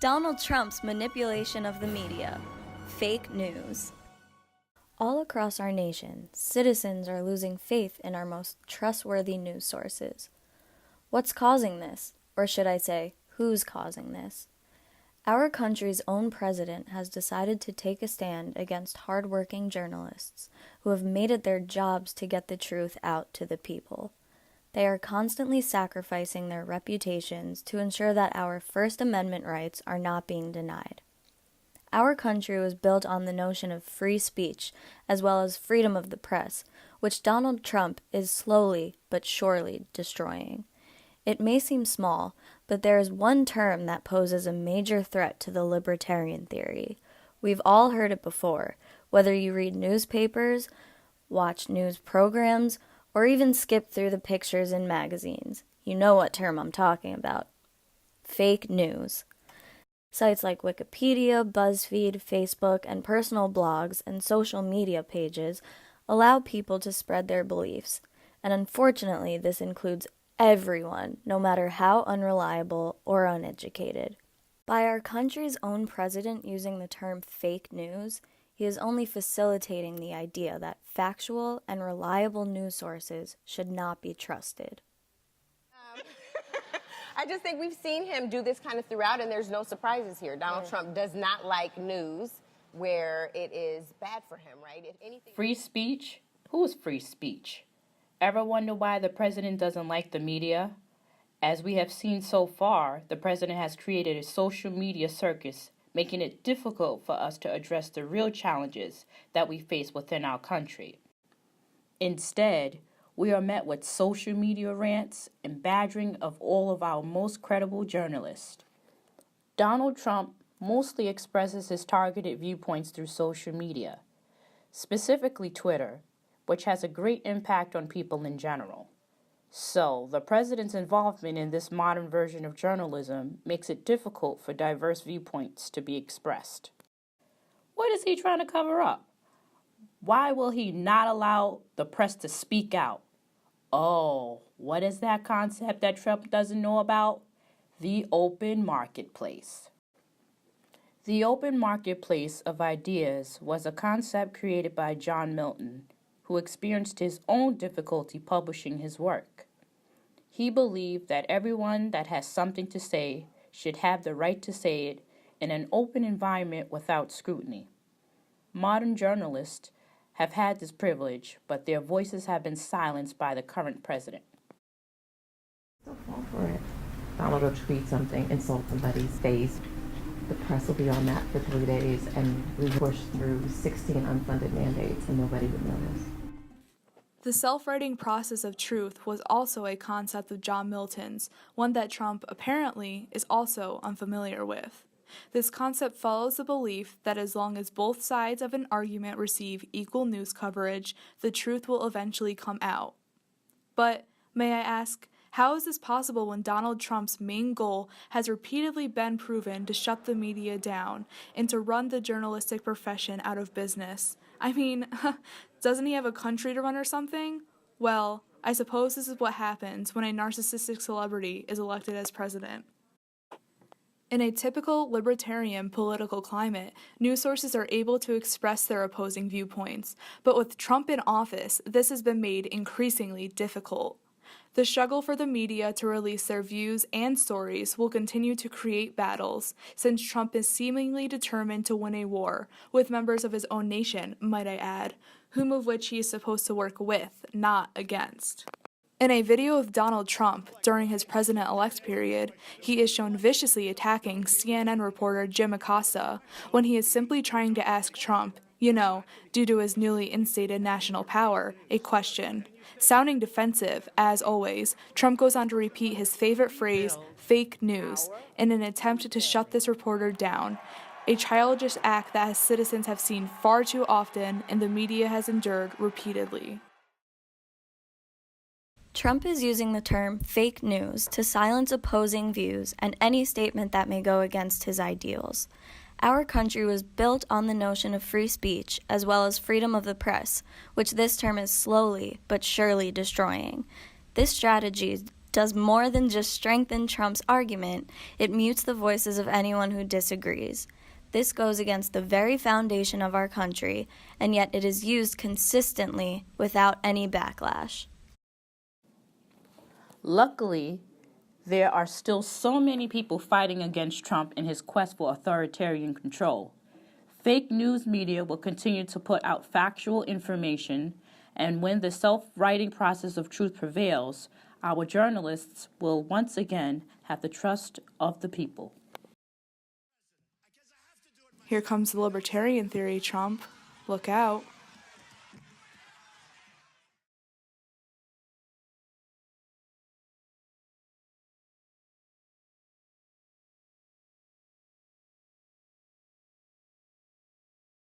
Donald Trump's manipulation of the media. Fake news. All across our nation, citizens are losing faith in our most trustworthy news sources. What's causing this? Or should I say, who's causing this? Our country's own president has decided to take a stand against hardworking journalists who have made it their jobs to get the truth out to the people. They are constantly sacrificing their reputations to ensure that our First Amendment rights are not being denied. Our country was built on the notion of free speech, as well as freedom of the press, which Donald Trump is slowly but surely destroying. It may seem small, but there is one term that poses a major threat to the libertarian theory. We've all heard it before, whether you read newspapers, watch news programs, or even skip through the pictures in magazines. You know what term I'm talking about. Fake news. Sites like Wikipedia, BuzzFeed, Facebook, and personal blogs and social media pages allow people to spread their beliefs, and unfortunately this includes everyone, no matter how unreliable or uneducated. By our country's own president using the term fake news, he is only facilitating the idea that factual and reliable news sources should not be trusted. I just think we've seen him do this kind of throughout, and there's no surprises here. Donald Trump does not like news where it is bad for him, right? If anything... Free speech? Who's free speech? Ever wonder why the president doesn't like the media? As we have seen so far, the president has created a social media circus, making it difficult for us to address the real challenges that we face within our country. Instead, we are met with social media rants and badgering of all of our most credible journalists. Donald Trump mostly expresses his targeted viewpoints through social media, specifically Twitter, which has a great impact on people in general. So, the president's involvement in this modern version of journalism makes it difficult for diverse viewpoints to be expressed. What is he trying to cover up? Why will he not allow the press to speak out? Oh, what is that concept that Trump doesn't know about? The open marketplace. The open marketplace of ideas was a concept created by John Milton, who experienced his own difficulty publishing his work. He believed that everyone that has something to say should have the right to say it in an open environment without scrutiny. Modern journalists have had this privilege, but their voices have been silenced by the current president. Don't fall for it. Donald will tweet something, insult somebody's face. The press will be on that for 3 days, and we push through 16 unfunded mandates, and nobody would notice. The self-writing process of truth was also a concept of John Milton's, one that Trump apparently is also unfamiliar with. This concept follows the belief that as long as both sides of an argument receive equal news coverage, the truth will eventually come out. But, may I ask, how is this possible when Donald Trump's main goal has repeatedly been proven to shut the media down and to run the journalistic profession out of business? I mean, doesn't he have a country to run or something? Well, I suppose this is what happens when a narcissistic celebrity is elected as president. In a typical libertarian political climate, news sources are able to express their opposing viewpoints, but with Trump in office, this has been made increasingly difficult. The struggle for the media to release their views and stories will continue to create battles, since Trump is seemingly determined to win a war, with members of his own nation, might I add, whom of which he is supposed to work with, not against. In a video of Donald Trump during his president-elect period, he is shown viciously attacking CNN reporter Jim Acosta when he is simply trying to ask Trump, due to his newly instated national power, a question. Sounding defensive, as always, Trump goes on to repeat his favorite phrase, fake news, in an attempt to shut this reporter down, a childish act that citizens have seen far too often and the media has endured repeatedly. Trump is using the term fake news to silence opposing views and any statement that may go against his ideals. Our country was built on the notion of free speech as well as freedom of the press, which this term is slowly but surely destroying. This strategy does more than just strengthen Trump's argument, it mutes the voices of anyone who disagrees. This goes against the very foundation of our country, and yet it is used consistently without any backlash. Luckily, there are still so many people fighting against Trump in his quest for authoritarian control. Fake news media will continue to put out factual information, and when the self-writing process of truth prevails, our journalists will once again have the trust of the people. Here comes the libertarian theory, Trump. Look out.